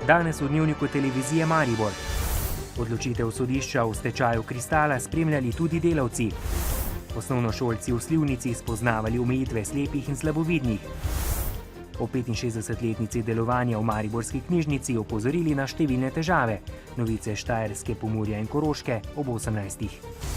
Danes v Dnevniku televizije Maribor. Odločitev sodišča o stečaju Kristala spremljali tudi delavci. Osnovnošolci v Slivnici spoznavali omejitve slepih in slabovidnih. O 65-letnici delovanja v mariborski knjižnici opozorili na številne težave. Novice Štajerske, Pomurja in Koroške ob 18.